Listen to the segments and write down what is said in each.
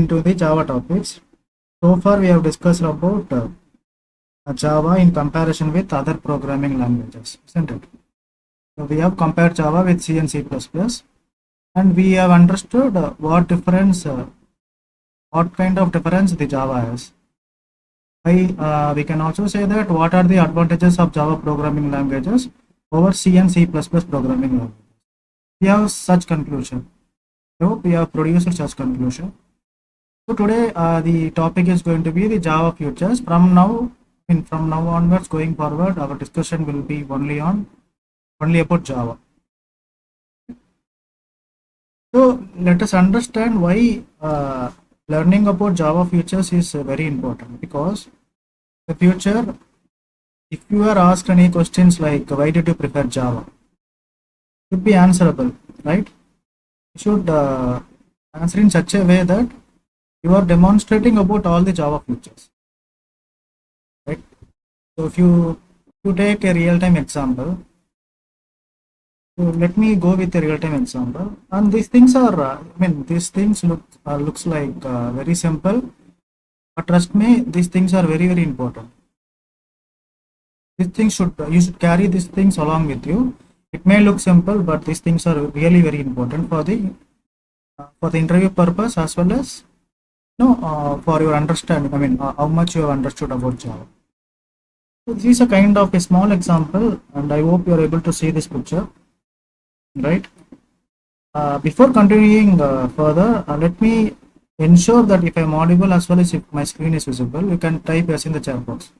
into the Java topics. So far we have discussed about Java in comparison with other programming languages, isn't it? So we have compared Java with C and C++, and we have understood what kind of difference the Java has. We can also say that what are the advantages of Java programming languages over C and C++ programming languages. We have such conclusion. So we have produced such conclusion. So today the topic is going to be the Java futures. From now onwards, going forward, our discussion will be only about Java. So let us understand why learning about Java futures is very important, because the future, if you are asked any questions like why did you prefer Java, it should be answerable, right? You should answer in such a way that you are demonstrating about all the Java features, right? So if you take a real-time example, so let me go with a real-time example, and these things are these things looks like very simple, but trust me, these things are very important. These things you should carry these things along with you. It may look simple, but these things are really very important for the interview purpose, as well as for your understanding. How much you have understood about Java. So this is a kind of a small example, and I hope you are able to see this picture, right? Before continuing further, let me ensure that if I am audible as well as if my screen is visible, you can type yes in the chat box.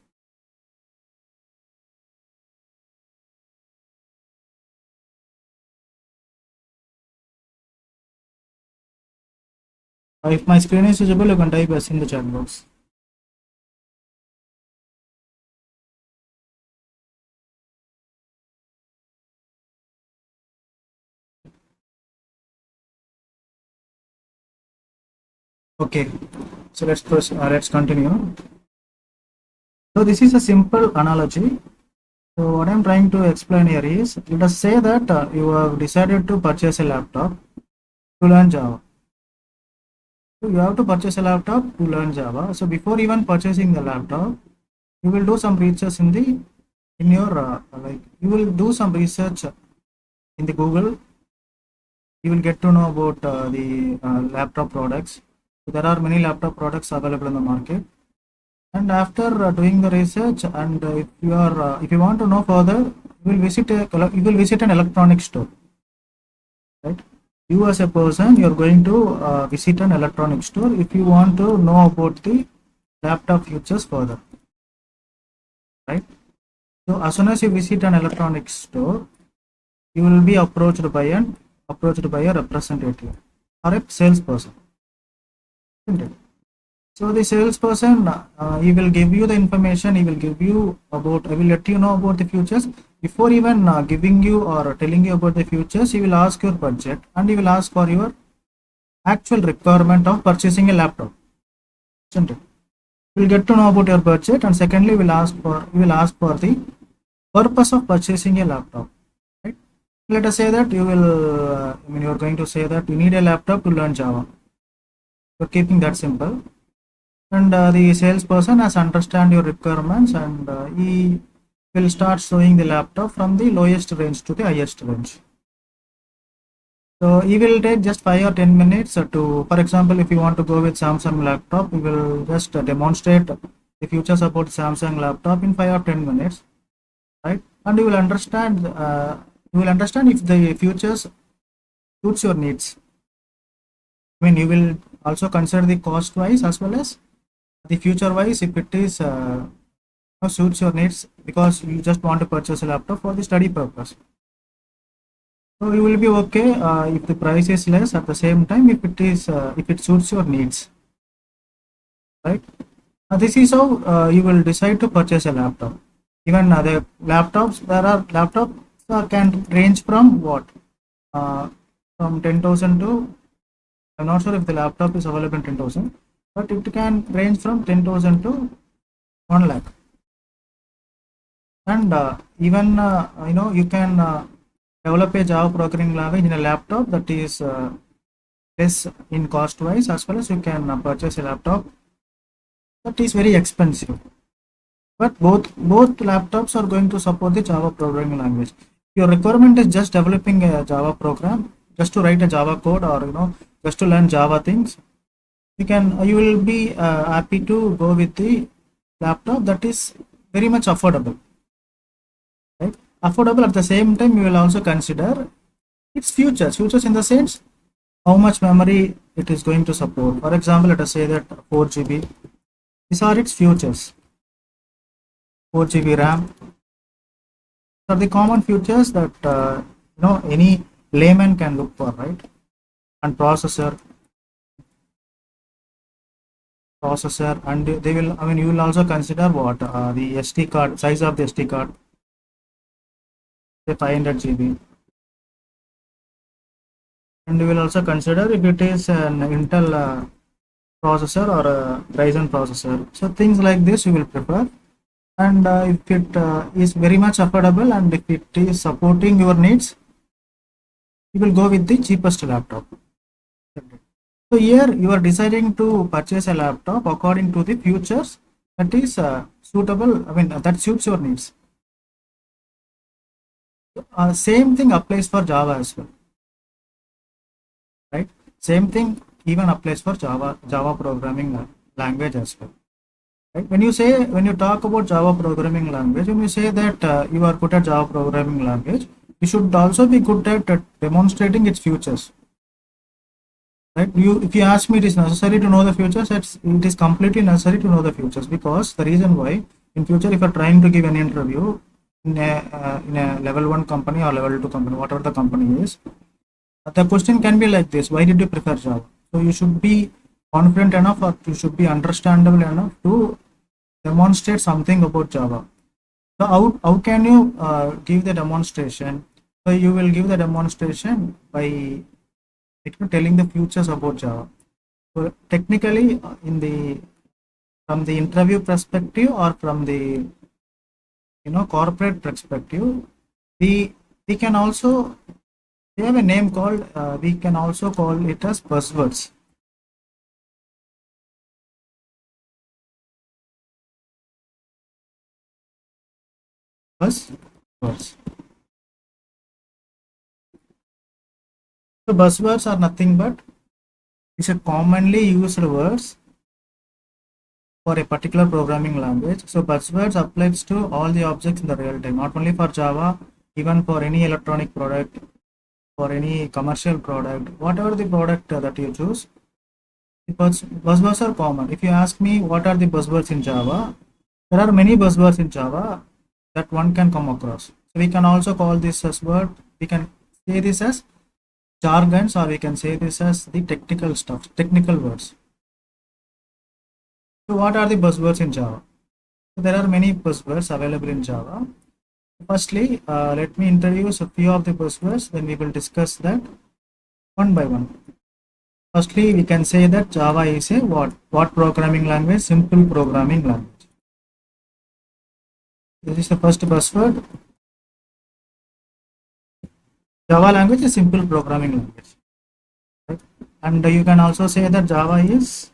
If my screen is visible, you can type yes in the chat box. Okay, so let's continue. So this is a simple analogy. So what I'm trying to explain here is, let us say that you have decided to purchase a laptop to learn Java. So you have to purchase a laptop to learn Java. So before even purchasing the laptop, you will do some research you will do some research in the Google. You will get to know about the laptop products. So there are many laptop products available in the market. And after doing the research, and if you want to know further, you will visit an electronic store, right? You as a person, you are going to visit an electronic store if you want to know about the laptop features further, right? So as soon as you visit an electronic store, you will be approached by a representative or a salesperson, isn't it? So the salesperson, he will give you the information. He will let you know about the futures. Before even giving you or telling you about the futures, he will ask your budget, and he will ask for your actual requirement of purchasing a laptop, isn't it? You will get to know about your budget, and secondly, he will ask for the purpose of purchasing a laptop, right? Let us say that you are going to say that you need a laptop to learn Java. So keeping that simple. And the salesperson has understand your requirements, and he will start showing the laptop from the lowest range to the highest range. So he will take just 5 or 10 minutes for example, if you want to go with Samsung laptop, he will just demonstrate the features about Samsung laptop in 5 or 10 minutes, right? And you will understand if the features suits your needs. You will also consider the cost wise as well as the future wise, if it is suits your needs, because you just want to purchase a laptop for the study purpose. So you will be okay if the price is less. At the same time, if it suits your needs, right? This is how you will decide to purchase a laptop. Even the laptops, can range from what from 10,000 to, I'm not sure if the laptop is available in 10,000, but it can range from 10,000 to 1 lakh. And even you can develop a Java programming language in a laptop that is less in cost wise, as well as you can purchase a laptop that is very expensive. But both laptops are going to support the Java programming language. Your requirement is just developing a Java program, just to write a Java code, or just to learn Java things. You will be happy to go with the laptop that is very much affordable, right? Affordable at the same time, you will also consider its futures in the sense how much memory it is going to support. For example, let us say that 4 GB. These are its futures. 4 GB RAM are the common features that any layman can look for, right? And processor, and they will, I mean, you will also consider what the SD card size of the SD card, say 500 GB, and you will also consider if it is an Intel processor or a Ryzen processor. So things like this you will prefer, and if it is very much affordable and if it is supporting your needs, you will go with the cheapest laptop. So here you are deciding to purchase a laptop according to the features that is suitable, I mean that suits your needs. Same thing applies for Java as well, right? Same thing even applies for Java programming language as well, right? When you talk about Java programming language, when you say that you are good at Java programming language, you should also be good at demonstrating its features, right? If you ask me, it is necessary to know the futures. It is completely necessary to know the futures, because the reason why, in future, if you are trying to give an interview in a level 1 company or level 2 company, whatever the company is, the question can be like this: why did you prefer Java? So you should be confident enough, or you should be understandable enough to demonstrate something about Java. So how can you give the demonstration? So you will give the demonstration by telling the futures about Java. So technically, from the interview perspective, or from the corporate perspective, we can also, we have a name called, we can also call it as buzzwords. Buzzwords. So buzzwords are nothing but it's a commonly used words for a particular programming language. So buzzwords applies to all the objects in the real time, not only for Java, even for any electronic product, for any commercial product, whatever the product that you choose. The buzzwords are common. If you ask me what are the buzzwords in Java, there are many buzzwords in Java that one can come across. So we can also call this as word. We can say this as jargons, or we can say this as the technical stuff, technical words. So what are the buzzwords in Java? So there are many buzzwords available in Java. Firstly, let me introduce a few of the buzzwords, then we will discuss that one by one. Firstly, we can say that Java is a what programming language? Simple programming language. This is the first buzzword. Java language is simple programming language, right? And you can also say that Java is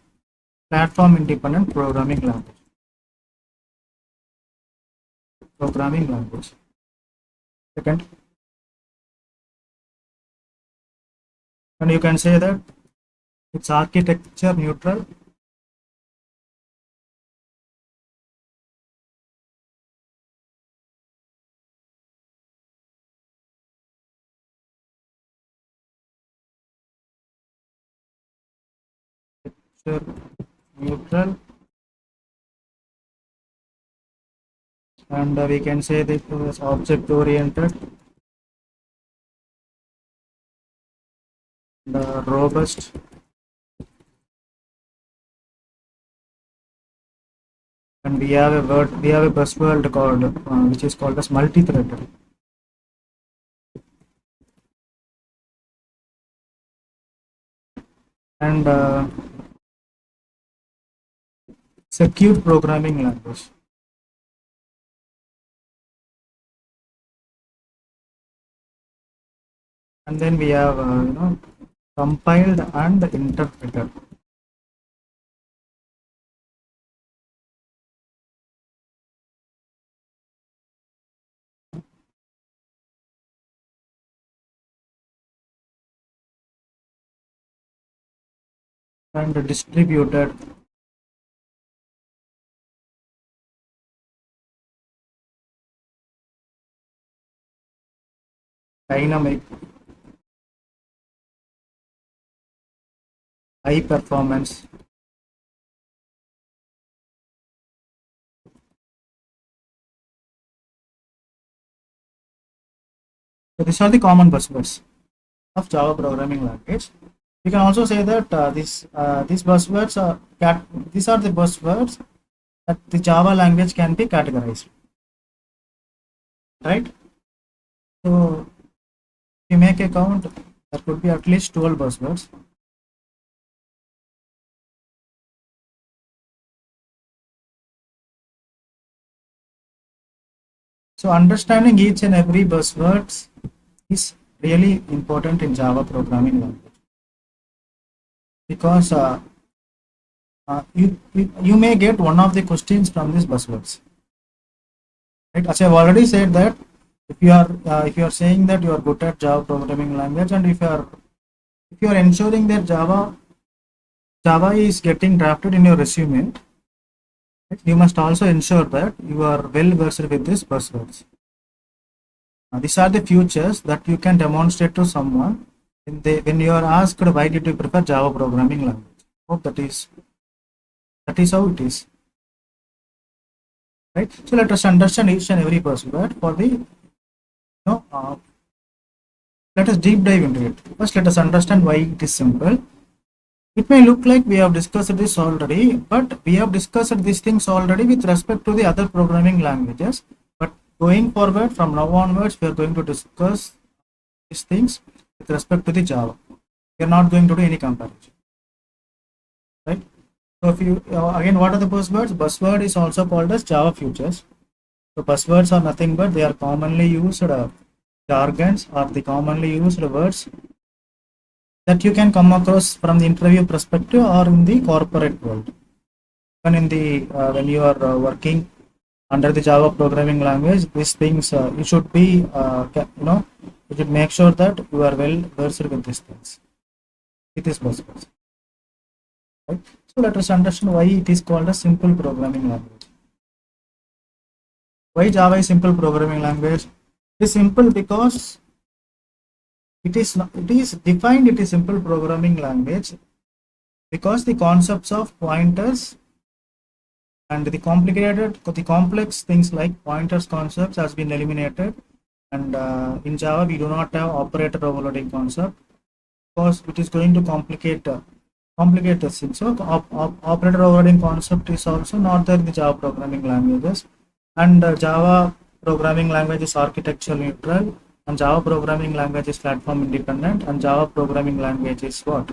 platform independent programming language. Second, and you can say that it's architecture neutral. Neutral, and we can say that it is object oriented, and robust, and we have a buzzword called which is called as multi-threaded. And secure programming language. And then we have compiled and interpreted. And distributed. Dynamic. High performance. So these are the common buzzwords of Java programming language. We can also say that these buzzwords are these are the buzzwords that the Java language can be categorized, right? So if you make a count, there could be at least 12 buzzwords. So understanding each and every buzzwords is really important in Java programming language, because you may get one of the questions from these buzzwords, right? As I've already said that if you are saying that you are good at Java programming language, and if you are ensuring that Java is getting drafted in your resume, right, you must also ensure that you are well versed with these buzzwords. These are the features that you can demonstrate to someone when you are asked why did you prefer Java programming language. Hope that is how it is, right? So let us understand each and every buzzword for the let us deep dive into it. First, let us understand why it is simple. It may look like we have discussed this already, but we have discussed these things already with respect to the other programming languages. But going forward, from now onwards, we are going to discuss these things with respect to the Java. We are not going to do any comparison, right? So if you again, what are the buzzwords? Buzzword is also called as Java features. So buzzwords are nothing but they are commonly used jargons or the commonly used words that you can come across from the interview perspective or in the corporate world. Even in the when you are working under the Java programming language, these things you should be you should make sure that you are well versed with these things. It is possible, right? So let us understand why it is called a simple programming language. Why Java is simple programming language? It is simple because it is defined. It is simple programming language because the concepts of pointers and the complex things like pointers concepts has been eliminated, and in Java we do not have operator overloading concept because it is going to complicate the thing. So operator overloading concept is also not there in the Java programming languages, and Java programming language is architecture neutral, and Java programming language is platform independent, and Java programming language is what?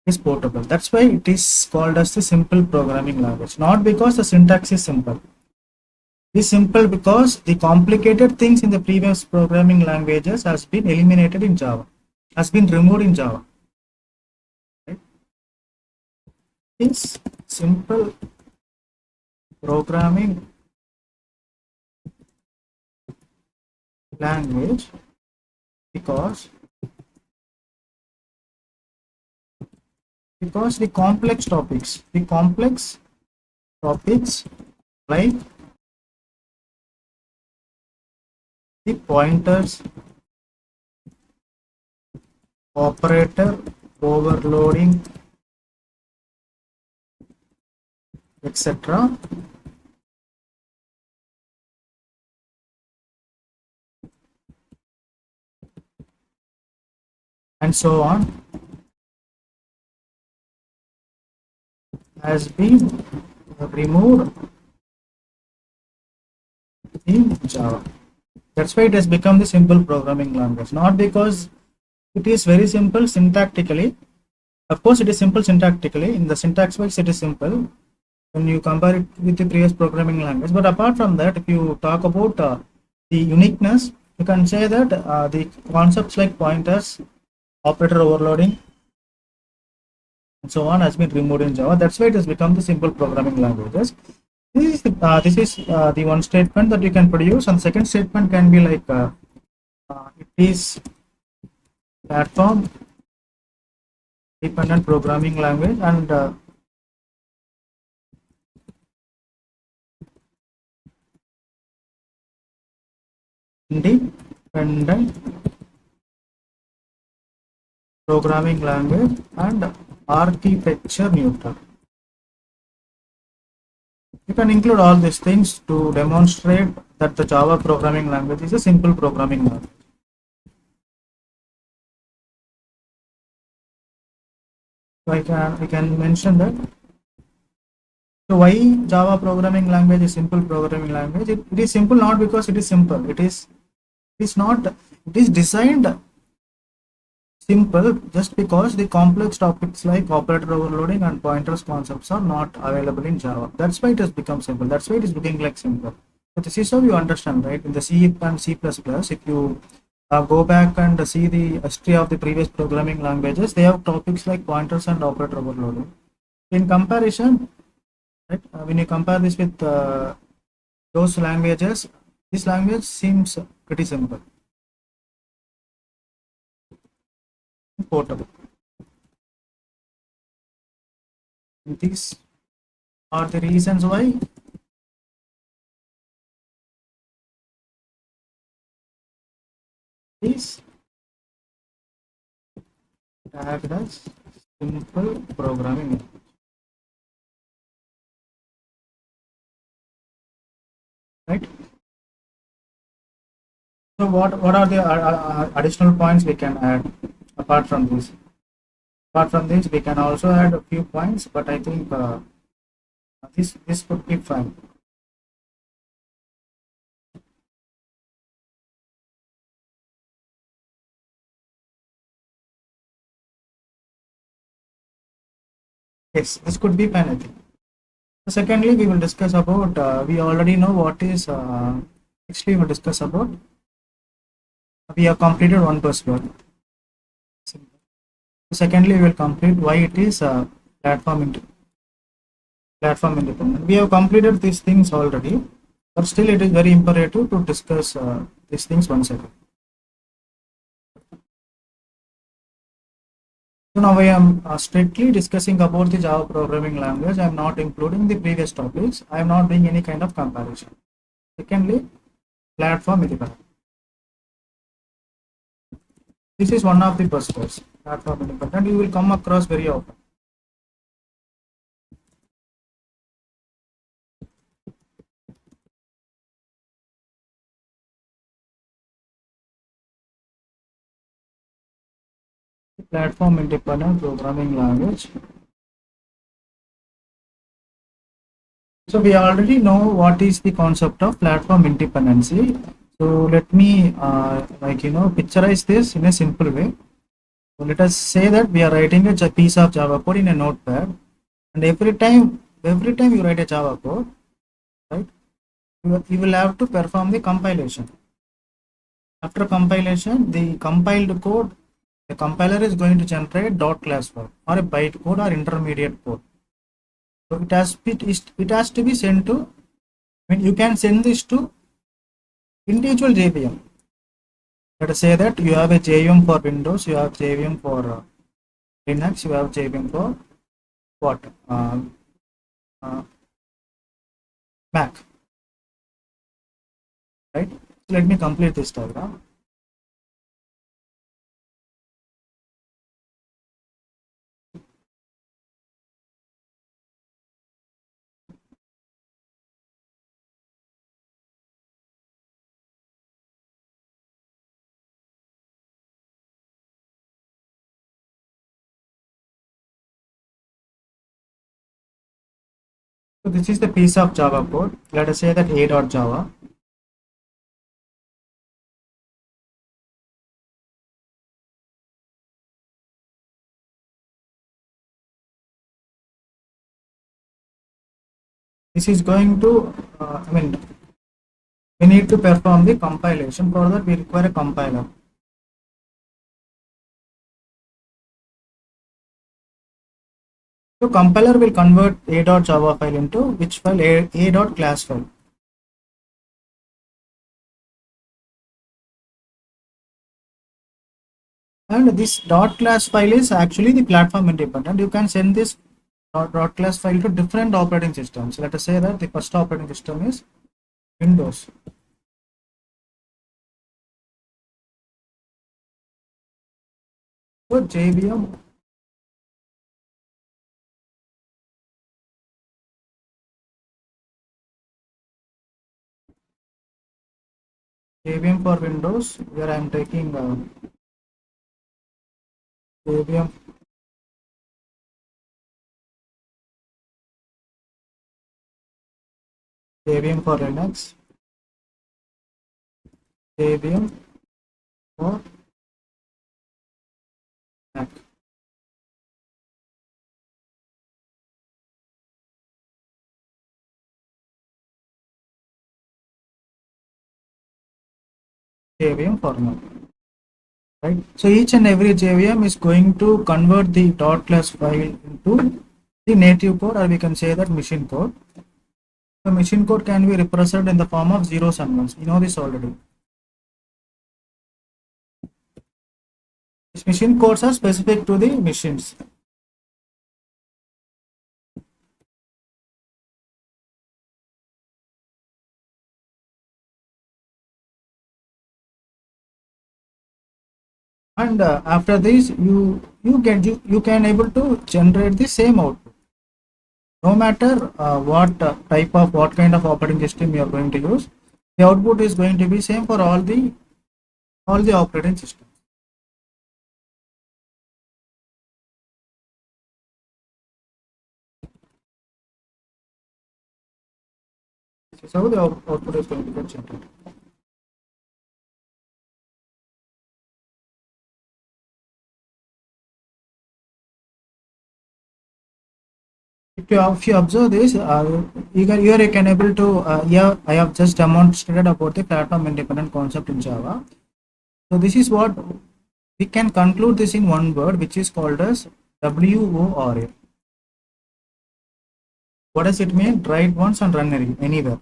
Is portable. That's why it is called as the simple programming language, not because the syntax is simple. It is simple because the complicated things in the previous programming languages has been eliminated in Java, has been removed in Java. Right? It's simple programming language because the complex topics like the pointers, operator overloading, etc., and so on, has been removed in Java. That's why it has become the simple programming language, not because it is very simple syntactically. Of course, it is simple syntactically. In the syntax wise, it is simple when you compare it with the previous programming language. But apart from that, if you talk about the uniqueness, you can say that the concepts like pointers, operator overloading, so on has been removed in Java. That's why it has become the simple programming languages. This is the one statement that you can produce, and second statement can be like it is platform dependent programming language, and independent programming language, and architecture neutral. You can include all these things to demonstrate that the Java programming language is a simple programming language. So I can mention that. So why Java programming language is simple programming language? It is simple not because it is simple. It is not. It is designed simple just because the complex topics like operator overloading and pointers concepts are not available in Java. That's why it has become simple. That's why it is looking like simple. But this is how you understand, right? In the C and C++, if you go back and see the history of the previous programming languages, they have topics like pointers and operator overloading. In comparison, right, when you compare this with those languages, this language seems pretty simple, portable. These are the reasons why is tagged as simple programming. Right. So what are the additional points we can add apart from this? Apart from this, we can also add a few points, but I think this could be fine. Yes, this could be fine, I think. Secondly, we will discuss about, we already know what is, actually we will discuss about, we have completed one buzzword. Secondly, we will complete why it is platform independent. We have completed these things already, but still it is very imperative to discuss these things once again. So now I am strictly discussing about the Java programming language. I am not including the previous topics. I am not doing any kind of comparison. Secondly, platform independent. This is one of the buzzwords. Platform independent. You will come across very often. Platform independent programming language. So we already know what is the concept of platform independency. So let me picturize this in a simple way. So let us say that we are writing a piece of Java code in a notepad, and every time you write a Java code, right, you will have to perform the compilation. After compilation, the compiled code, the compiler is going to generate dot class file or a byte code or intermediate code. So it has to be sent to, I mean, you can send this to individual JVM. Let us say that you have a JVM for Windows, you have JVM for Linux, you have JVM for what? Mac, right? So let me complete this diagram. So this is the piece of Java code. Let us say that a.java. This is going to, we need to perform the compilation. For that, we require a compiler. So compiler will convert a.java file into which file? A.class file. And this .class file is actually the platform independent. You can send this .class file to different operating systems. Let us say that the first operating system is Windows. So JVM for Windows, where I am taking JVM for Linux, JVM for Mac. JVM format, right? So each and every JVM is going to convert the .class file into the native code, or we can say that machine code. The machine code can be represented in the form of zeros and ones. You know this already. These machine codes are specific to the machines. And after this, you can able to generate the same output. No matter what kind of operating system you are going to use, the output is going to be same for all the operating systems. This is how the output is going to get generated. If you observe this, here you can able to here I have just demonstrated about the platform independent concept in Java. So this is what we can conclude this in one word, which is called as WORA. What does it mean? Write once and run anywhere.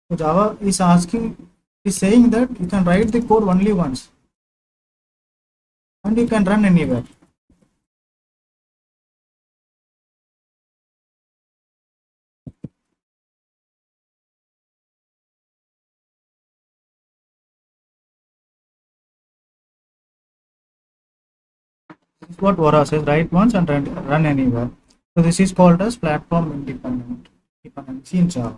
So Java is saying that you can write the code only once and you can run anywhere. This is what Vora says, write once and run anywhere. So this is called as platform dependency in Java.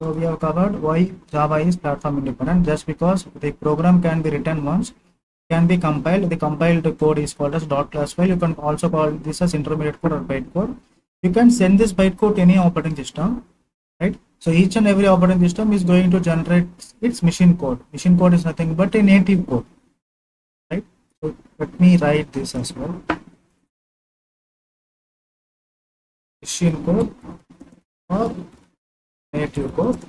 So we have covered why Java is platform independent. Just because the program can be written once, can be compiled. The compiled code is called as .class file. You can also call this as intermediate code or bytecode. You can send this bytecode to any operating system, right? So each and every operating system is going to generate its machine code. Machine code is nothing but a native code, right? So let me write this as well. Machine code or native code,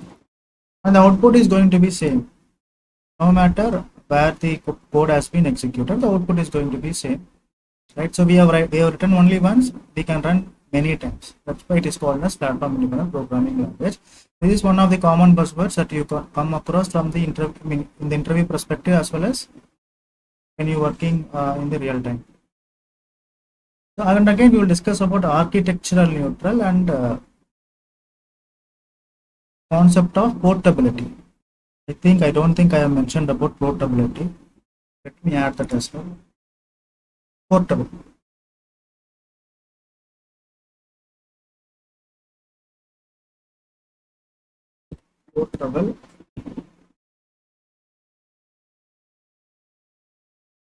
and the output is going to be same. No matter where the code has been executed, the output is going to be same, right? So we have written only once, we can run many times. That's why it is called as platform independent programming language. This is one of the common buzzwords that you can come across from the in the interview perspective, as well as when you're working in the real time. So, and again we will discuss about architectural neutral and concept of portability. I don't think I have mentioned about portability. Let me add that as well. Portable. Portable.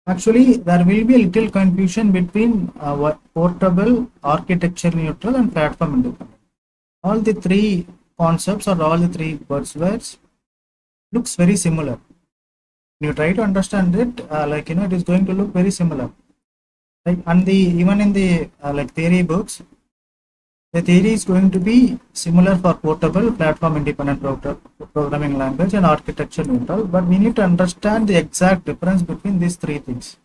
Actually, there will be a little confusion between portable, architecture neutral, and platform independent. All the three concepts or all the three buzzwords looks very similar. When you try to understand it, it is going to look very similar. Like, and even in the theory books, the theory is going to be similar for portable, platform independent programming language, and architecture neutral, but we need to understand the exact difference between these three things,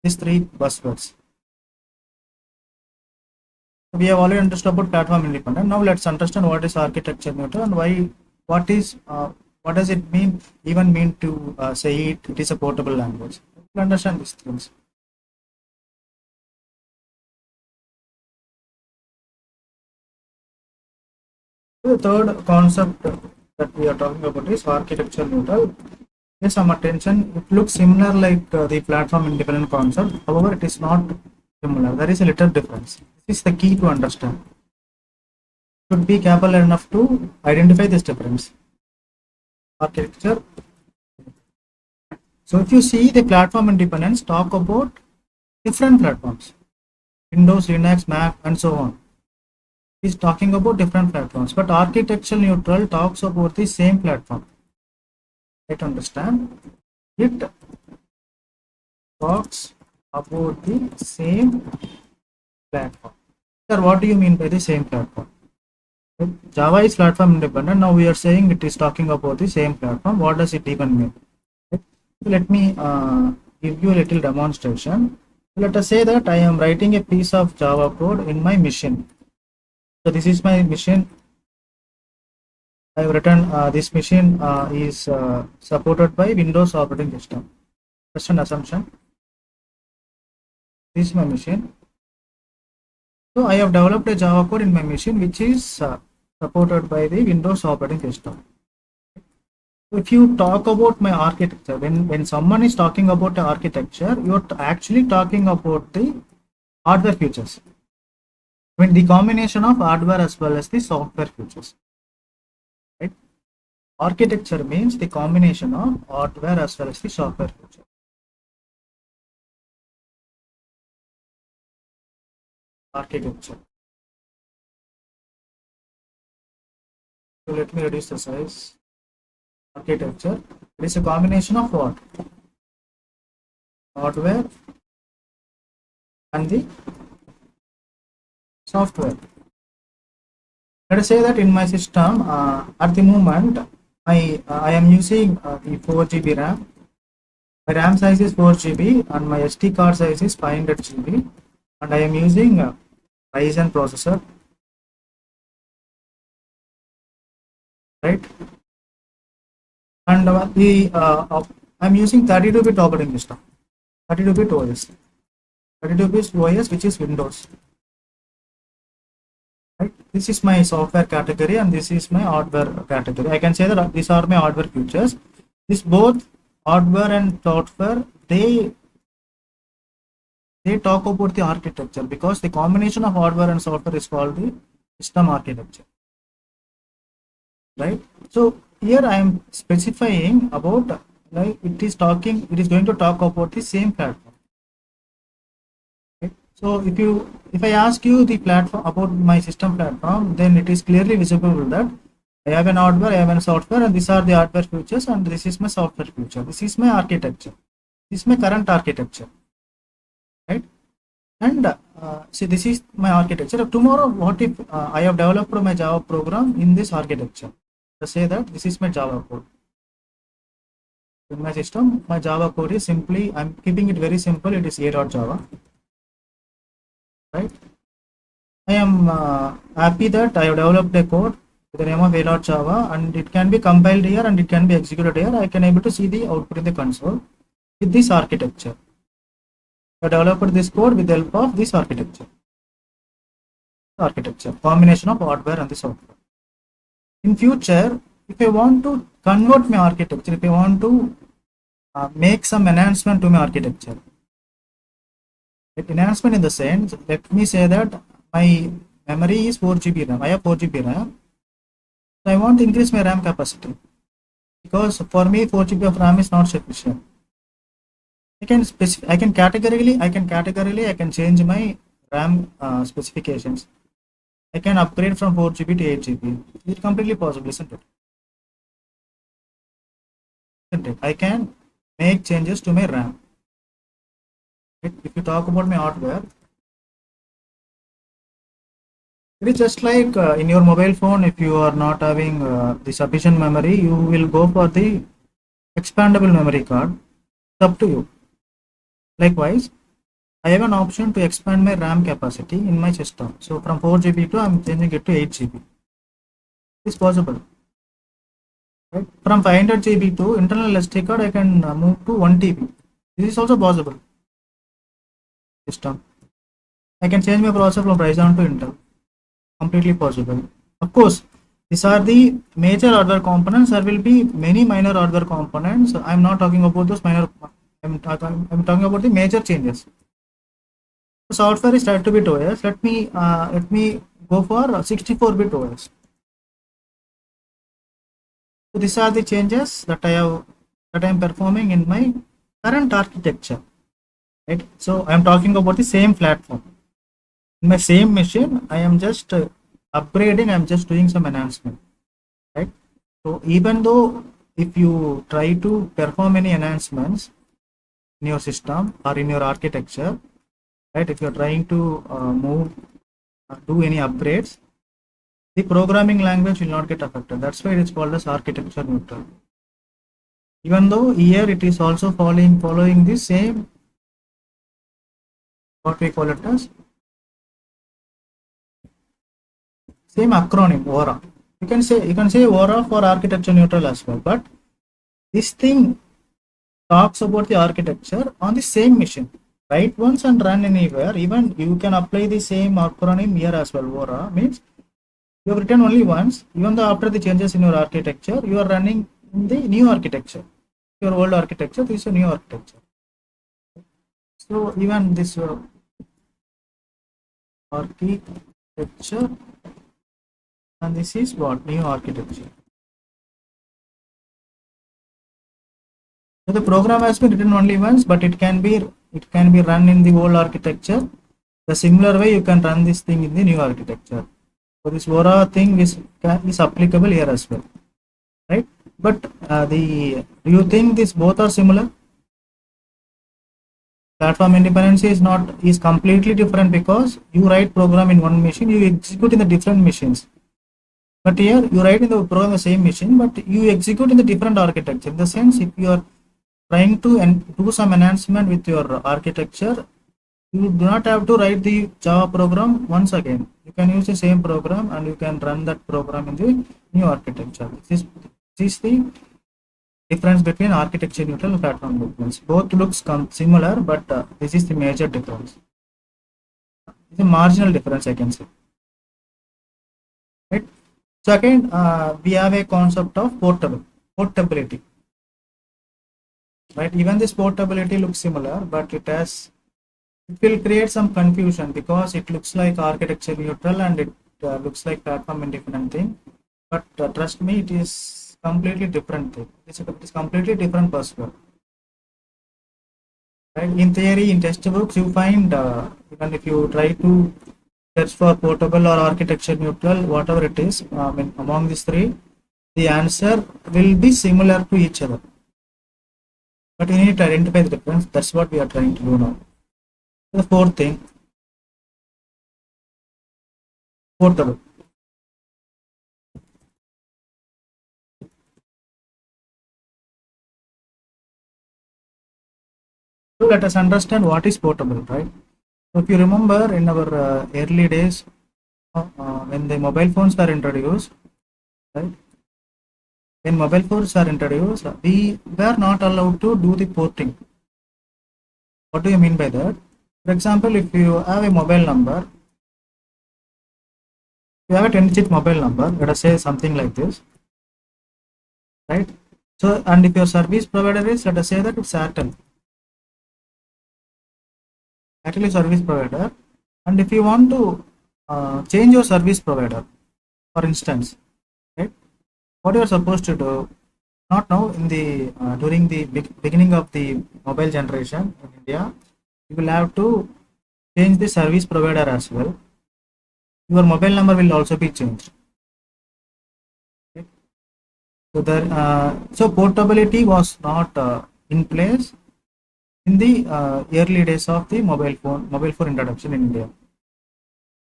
these three buzzwords. We have already understood about platform independent. Now let's understand what is architecture neutral and why. What does it mean? Even mean to say it is a portable language. We'll understand these things. The third concept that we are talking about is architecture neutral. Pay some attention. It looks similar like the platform independent concept. However, it is not similar. There is a little difference. This is the key to understand. Should be capable enough to identify this difference. Architecture. So if you see the platform independence, talk about different platforms, Windows, Linux, Mac, and so on. Is talking about different platforms, but architecture neutral talks about the same platform. Right? Understand? It talks about the same platform. Sir, what do you mean by the same platform? Java is platform independent. Now we are saying it is talking about the same platform. What does it even mean? So let me give you a little demonstration. Let us say that I am writing a piece of Java code in my machine. So this is my machine. I have written this machine is supported by Windows operating system. Just an assumption. This is my machine. So I have developed a Java code in my machine which is supported by the Windows operating system. If you talk about my architecture, when someone is talking about the architecture, you are actually talking about the hardware features. When the combination of hardware as well as the software features. Right? Architecture means the combination of hardware as well as the software features. Architecture. So let me reduce the size. Architecture. It is a combination of what? Hardware and the software. Let us say that in my system, at the moment, I am using the 4 GB RAM. My RAM size is 4 GB and my SD card size is 500 GB, and I am using Ryzen processor, right? And I'm using 32-bit operating system, 32-bit OS, 32-bit OS, which is Windows. Right? This is my software category and this is my hardware category. I can say that these are my hardware features. This both hardware and software, they talk about the architecture, because the combination of hardware and software is called the system architecture. Right? So here I am specifying about, like, it is going to talk about the same platform. So if I ask you the platform about my system platform, then it is clearly visible that I have an hardware, I have a software, and these are the hardware features, and this is my software feature. This is my architecture. This is my current architecture, right? And see, this is my architecture. Tomorrow, what if I have developed my Java program in this architecture? Let's say that this is my Java code. In my system, my Java code is simply, I'm keeping it very simple. It is a.java. Right? I am happy that I have developed a code with the name of a.java, and it can be compiled here and it can be executed here. I can able to see the output in the console with this architecture. I developed this code with the help of this architecture. Combination of hardware and the software. In future, if I want to convert my architecture, if I want to make some enhancement to my architecture, enhancement in the sense, let me say that my memory is 4 GB RAM. I have 4 GB RAM. So I want to increase my RAM capacity, because for me 4 GB of RAM is not sufficient. I can change my RAM specifications. I can upgrade from 4 GB to 8 GB. It's completely possible, isn't it? I can make changes to my RAM. If you talk about my hardware, it is just like in your mobile phone. If you are not having the sufficient memory, you will go for the expandable memory card. It's up to you. Likewise, I have an option to expand my RAM capacity in my system. So from 4 GB to I'm changing it to 8 GB. It's possible. Right? From 500 GB to internal SD card, I can move to 1 TB. This is also possible. System. I can change my processor from Ryzen to Intel. Completely possible. Of course, these are the major hardware components. There will be many minor hardware components. I'm not talking about those minor. I'm talking about the major changes. The software is 32-bit OS. Let me go for 64-bit OS. So these are the changes that I am performing in my current architecture. Right. So I am talking about the same platform. In my same machine, I am just upgrading. I am just doing some enhancement. Right. So even though if you try to perform any enhancements in your system or in your architecture, right, if you are trying to do any upgrades, the programming language will not get affected. That's why it is called as architecture neutral. Even though here it is also following the same, what we call it as same acronym, ORA. You can say ORA for architecture neutral as well, but this thing talks about the architecture on the same machine. Write once and run anywhere. Even you can apply the same acronym here as well. ORA means you have written only once. Even though after the changes in your architecture, you are running in the new architecture. Your old architecture, this is a new architecture. So even this architecture, and this is what new architecture. So the program has been written only once, but it can be run in the old architecture. The similar way you can run this thing in the new architecture. So this ORA thing is applicable here as well, right? But do you think these both are similar? Platform independency is completely different because you write program in one machine, you execute in the different machines. But here you write in the program the same machine, but you execute in the different architecture. In the sense, if you are trying to do some enhancement with your architecture, you do not have to write the Java program once again. You can use the same program and you can run that program in the new architecture. This is the difference between architecture neutral and platform difference. Both looks similar, but this is the major difference. It's a marginal difference, I can say. Right. Second, we have a concept of portability. Right. Even this portability looks similar, but it will create some confusion because it looks like architecture neutral and it looks like platform independent thing. But trust me, it is completely different thing. It is completely different perspective. Right? In theory, in textbooks, you find even if you try to search for portable or architecture neutral, whatever it is, among these three, the answer will be similar to each other. But you need to identify the difference. That's what we are trying to do now. The fourth thing, portable. So let us understand what is portable, right? So if you remember in our early days, when the mobile phones were introduced, right? When mobile phones are introduced, we were not allowed to do the porting. What do you mean by that? For example, if you have a mobile number, you have a 10-digit mobile number, let us say something like this, right? So, and if your service provider is, let us say that it's Airtel service provider, and if you want to change your service provider, for instance, right? What you are supposed to do, not now, in the during the beginning of the mobile generation in India, you will have to change the service provider as well. Your mobile number will also be changed. Okay. So portability was not in place in the early days of the mobile phone introduction in India.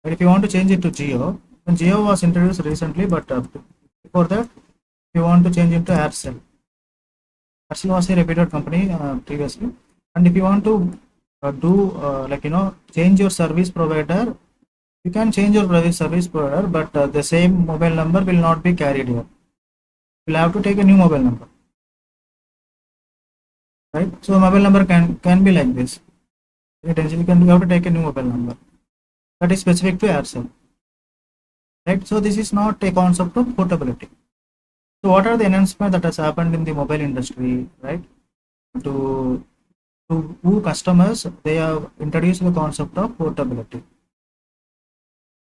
But if you want to change it to Jio, when Jio was introduced recently, but before that, if you want to change it to Aircel was a reputed company previously, and if you want to change your service provider. You can change your service provider, but the same mobile number will not be carried here. You'll have to take a new mobile number, right? So mobile number can be like this. You have to take a new mobile number that is specific to Aircel, right? So this is not a concept of portability. So what are the enhancements that has happened in the mobile industry, right? To who customers, they have introduced the concept of portability.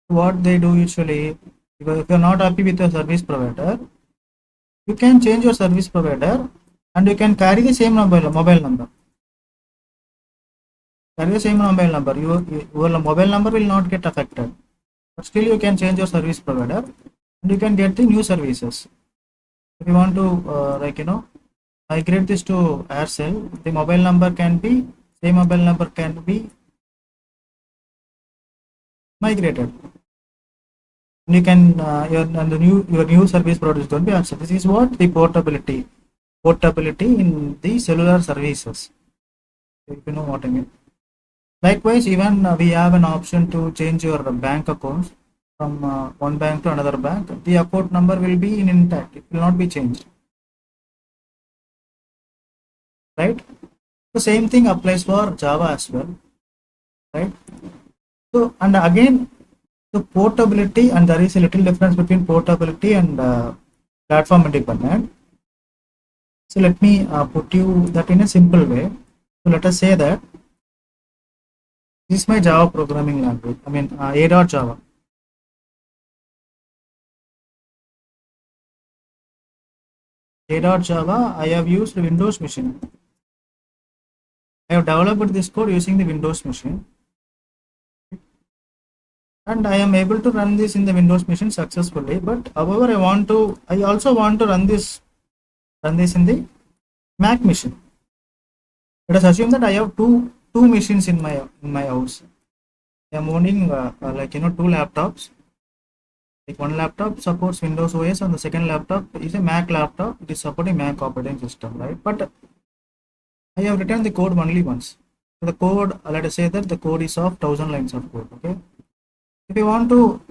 What they do usually, if you're not happy with your service provider, you can change your service provider and you can carry the same mobile number. Carry the same mobile number. Your mobile number will not get affected, but still you can change your service provider and you can get the new services. If you want to migrate this to Aircel, the mobile number can be, same mobile number can be migrated. You can your new service provider is going to be Aircel. This is what the portability in the cellular services. If you know what I mean. Likewise, even we have an option to change your bank accounts from one bank to another bank. The account number will be intact. It will not be changed. Right? The same thing applies for Java as well. Right? So, and again, the portability, and there is a little difference between portability and platform independent. So let me put you that in a simple way. So let us say that this is my Java programming language. I mean A.Java. A.Java, I have used Windows machine. I have developed this code using the Windows machine. And I am able to run this in the Windows machine successfully. But however, I also want to run this in the Mac machine. Let us assume that I have two machines in my house. I am owning two laptops. Like one laptop supports Windows OS and the second laptop is a Mac laptop. It is supporting Mac operating system, right? But I have written the code only once. So the code, let us say that the code is of 1000 lines of code. Okay. If you want to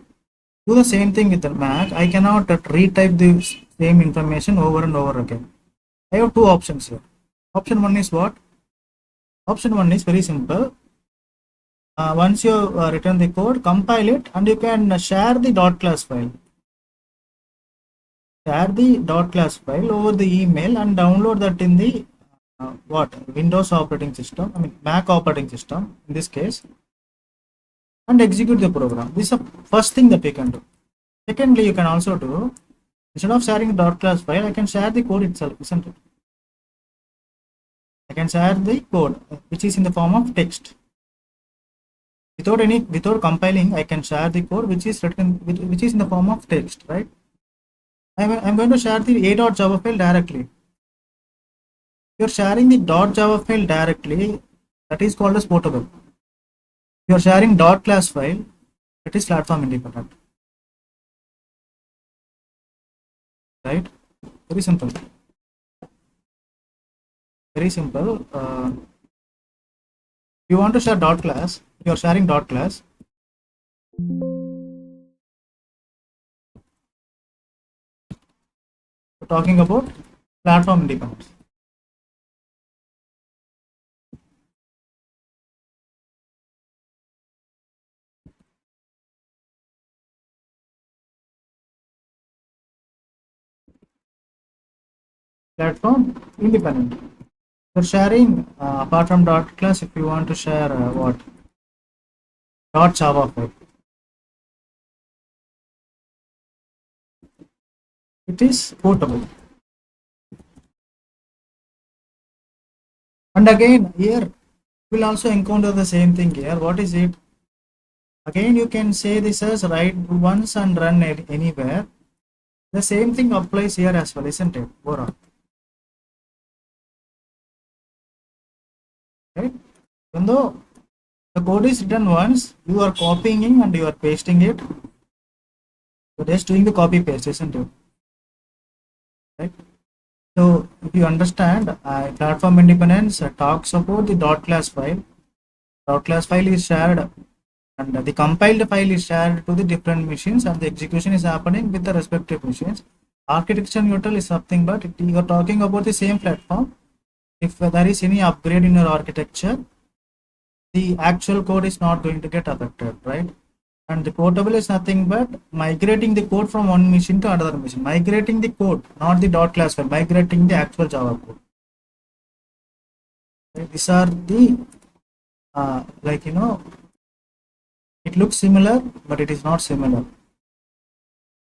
do the same thing with the Mac, I cannot retype the same information over and over again. I have two options here. Option one is what? Option one is very simple. Once you written the code, compile it and you can share the .class file. Share the .class file over the email and download that in the Windows operating system, I mean Mac operating system in this case, and execute the program. This is the first thing that we can do. Secondly, you can also do, instead of sharing the .class file, I can share the code itself, isn't it? I can share the code which is in the form of text. Without compiling, I can share the code which is written, which is in the form of text, right? I'm going to share the A.Java file directly. You're sharing the .java file directly, that is called as portable. You're sharing .class file, that is platform independent. Right? Very simple. Very simple. You want to share .class, you're sharing .class. We're talking about platform independence. Platform independent. You're sharing apart from .class, if you want to share .java file. It is portable. And again, here we'll also encounter the same thing here. What is it? Again, you can say this as write once and run anywhere. The same thing applies here as well, isn't it? Overall. Right? Even though the code is written once, you are copying and you are pasting it. You're just doing the copy paste, isn't it? Right? So if you understand, platform independence talks about the .class file. .class file is shared and the compiled file is shared to the different machines and the execution is happening with the respective machines. Architecture neutral is something, but you are talking about the same platform. If there is any upgrade in your architecture, the actual code is not going to get affected, right? And the portable is nothing but migrating the code from one machine to another machine. Migrating the code, not the .class file, migrating the actual Java code. Right? These are the, like, it looks similar, but it is not similar.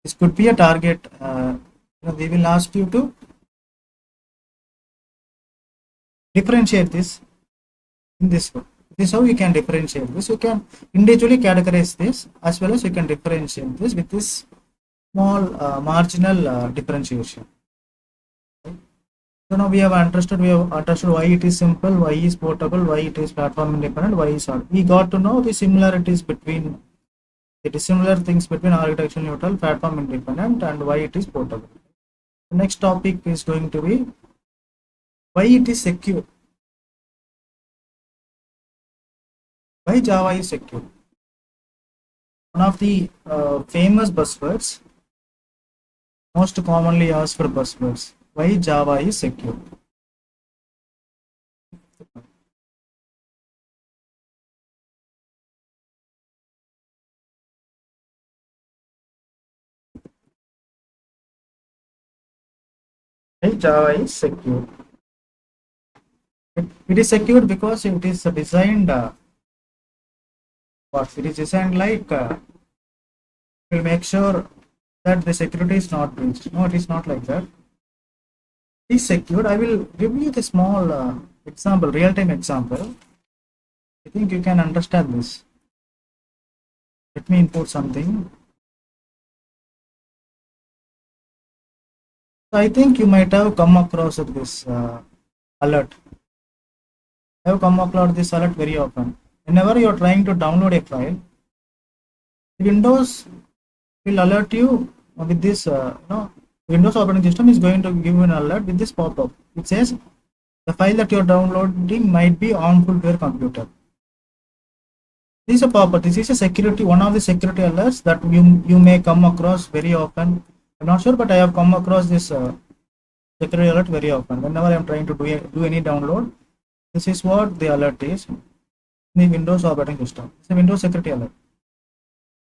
This could be a target. They will ask you to differentiate this in this way. This is how you can differentiate this. You can individually categorize this as well as you can differentiate this with this small marginal differentiation. Okay. So now we have understood why it is simple, why is portable, why it is platform independent, why is hard. We got to know the similarities between the dissimilar things between architecture neutral, platform independent, and why it is portable. The next topic is going to be why it is secure. Why Java is secure? One of the famous buzzwords, most commonly asked for buzzwords. Why Java is secure? Why Java is secure? It is secure because it is designed. It is designed like will make sure that the security is not breached. No, it is not like that. It is secured. I will give you the small example, real-time example. I think you can understand this. Let me input something. So I think you might have come across this alert. I have come across this alert very often. Whenever you are trying to download a file, Windows will alert you with this, Windows operating system is going to give you an alert with this pop-up. It says the file that you are downloading might be harmful to your computer. This is a pop-up. This is a security, one of the security alerts that you may come across very often. I'm not sure, but I have come across this security alert very often. Whenever I'm trying to do any download, this is what the alert is. The Windows operating system. It's a Windows security alert.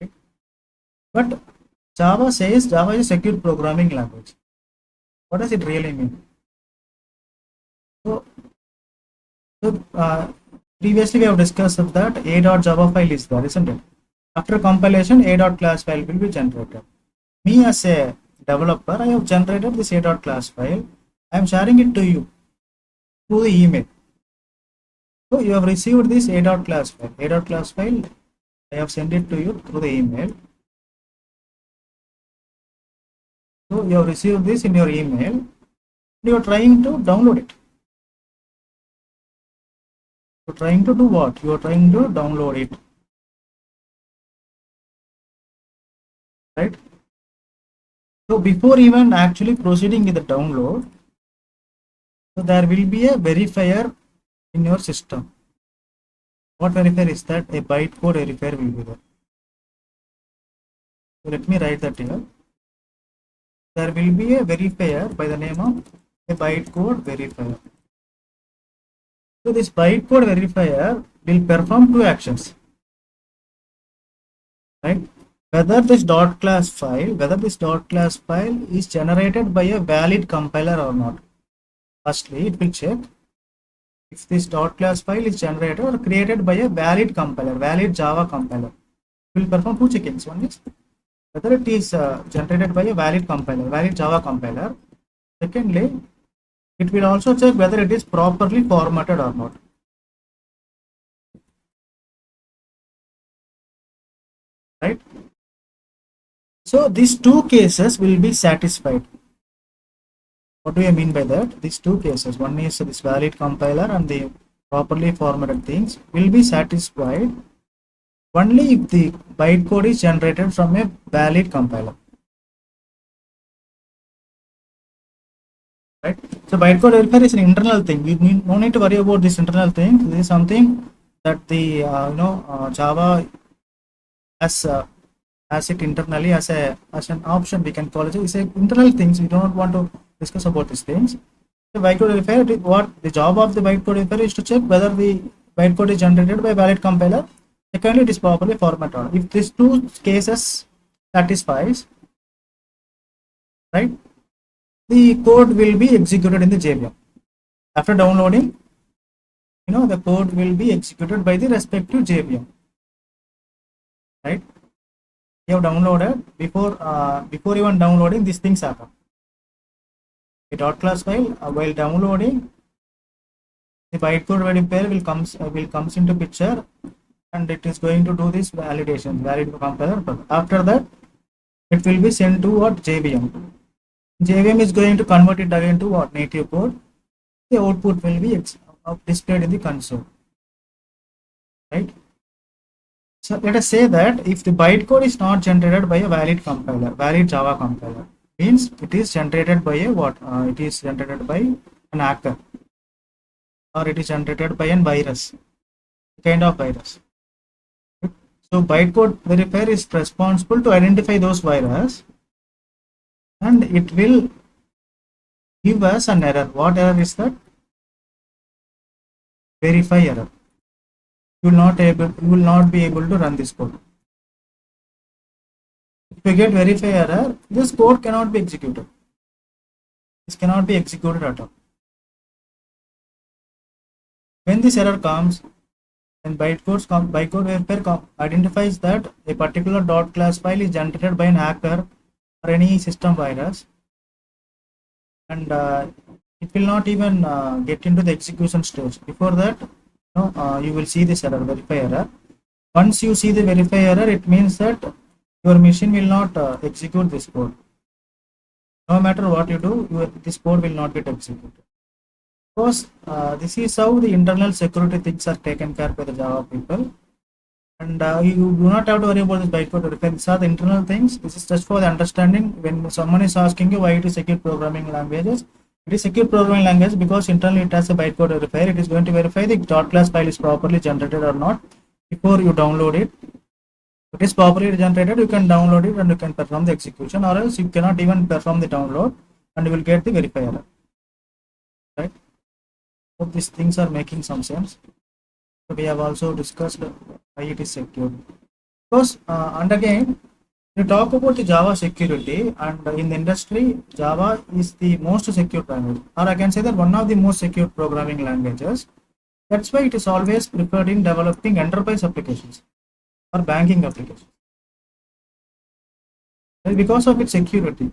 Okay. But Java says Java is a secure programming language. What does it really mean? So previously we have discussed that a.java file is there, isn't it? After compilation, a.class file will be generated. Me as a developer, I have generated this a.class file. I am sharing it to you through the email. So you have received this a.class file. A.class file, I have sent it to you through the email. So you have received this in your email. You are trying to download it. You are trying to do what? You are trying to download it. Right? So before even actually proceeding with the download, so there will be a verifier in your system. What verifier is that? A bytecode verifier will be there. So let me write that here. There will be a verifier by the name of a bytecode verifier. So this bytecode verifier will perform two actions. Right? Whether this .class file is generated by a valid compiler or not. Firstly, it will check if this .class file is generated or created by a valid compiler, valid Java compiler. It will perform two checkings. One is whether it is generated by a valid compiler, valid Java compiler. Secondly, it will also check whether it is properly formatted or not. Right? So these two cases will be satisfied. What do I mean by that? These two cases, one is this valid compiler and the properly formatted things will be satisfied only if the bytecode is generated from a valid compiler. Right? So bytecode verifier is an internal thing. You no need to worry about this internal thing. This is something that the Java as it internally as an option we can call it. It's a internal things. We don't want to discuss about these things. The bytecode verifier, what the job of the bytecode verifier is to check whether the bytecode is generated by valid compiler. Secondly, it is properly formatted. If these two cases satisfies, right, the code will be executed in the JVM. After downloading, the code will be executed by the respective JVM, right? You have downloaded before even downloading, these things happen. A dot class file while downloading, the bytecode verifier will comes into picture, and it is going to do this validation, valid compiler. After that, it will be sent to what, JVM. JVM is going to convert it again to what, native code. The output will be displayed in the console, right? So let us say that if the bytecode is not generated by a valid compiler, valid Java compiler, means it is generated by a what? It is generated by an hacker, or it is generated by a virus, kind of virus. So bytecode verifier is responsible to identify those viruses, and it will give us an error. What error is that? Verify error. You will not be able to run this code. If you get verify error, this code cannot be executed. This cannot be executed at all. When this error comes, then bytecode verifier identifies that a particular dot class file is generated by an hacker or any system virus, and it will not even get into the execution stage. Before that, you will see this error, verify error. Once you see the verify error, it means that your machine will not execute this code. No matter what you do, this code will not get executed. Because this is how the internal security things are taken care by the Java people, and you do not have to worry about this bytecode verifier. These are the internal things. This is just for the understanding. When someone is asking you why it is secure programming languages, it is secure programming language because internally it has a bytecode verifier. It is going to verify the dot class file is properly generated or not before you download it. If it is properly generated, you can download it and you can perform the execution, or else you cannot even perform the download and you will get the verify error, right? Hope these things are making some sense. So we have also discussed why it is secure. Because and again, we talk about the Java security, and in the industry, Java is the most secure language, or I can say that one of the most secure programming languages. That's why it is always preferred in developing enterprise applications or banking applications, because of its security.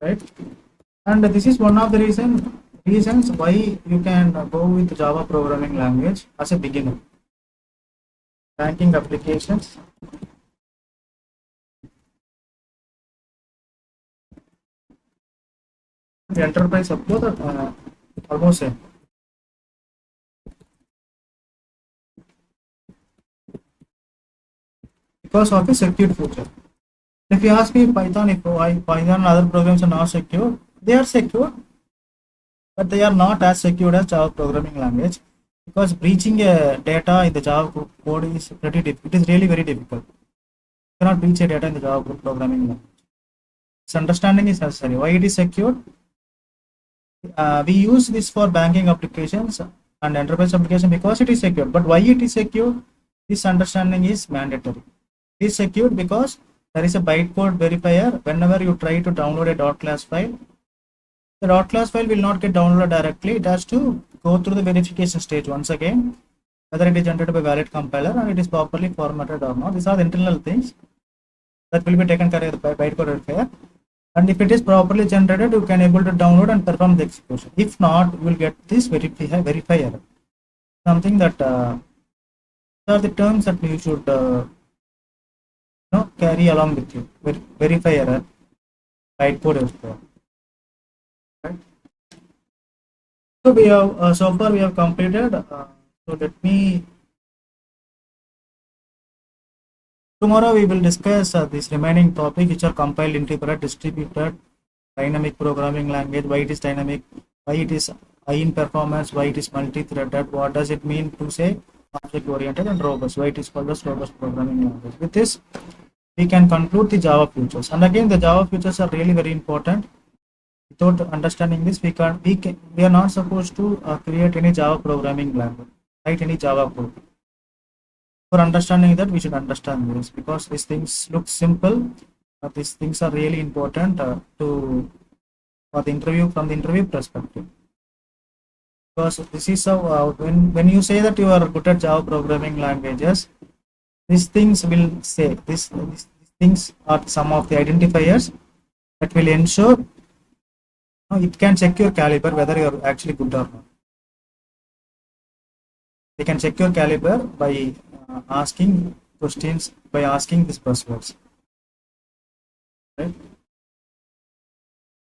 Right? And this is one of the reasons why you can go with Java programming language as a beginner. Banking applications, the enterprise both are almost same. Because of the secure feature. If you ask me Python, if Python and other programs are not secure, they are secure, but they are not as secure as Java programming language, because breaching a data in the Java code is pretty difficult. It is really very difficult. You cannot breach a data in the Java programming language. This understanding is necessary. Why it is secure? We use this for banking applications and enterprise application because it is secure. But why it is secure? This understanding is mandatory. It is secure because there is a bytecode verifier. Whenever you try to download a dot class file, the dot class file will not get downloaded directly. It has to go through the verification stage once again, whether it is generated by valid compiler and it is properly formatted or not. These are the internal things that will be taken care of by bytecode verifier. And if it is properly generated, you can able to download and perform the execution. If not, you will get this verify error. Something that are the terms that you should carry along with you. Verify error, bytecode verifier. Right? So we have so far we have completed. So let me. Tomorrow we will discuss this remaining topic, which are compiled, interpreted, distributed, dynamic programming language, why it is dynamic, why it is high in performance, why it is multi-threaded, what does it mean to say object oriented and robust, why it is called as robust programming language. With this we can conclude the Java features, and again the Java features are really very important. Without understanding this, we are not supposed to create any Java programming language, write any Java code. For understanding that, we should understand this, because these things look simple, but these things are really important to for the interview, from the interview perspective. Because this is how when you say that you are good at Java programming languages, these things will say these things are some of the identifiers that will ensure it can check your caliber whether you are actually good or not. They can check your caliber by asking questions, by asking these buzzwords, right?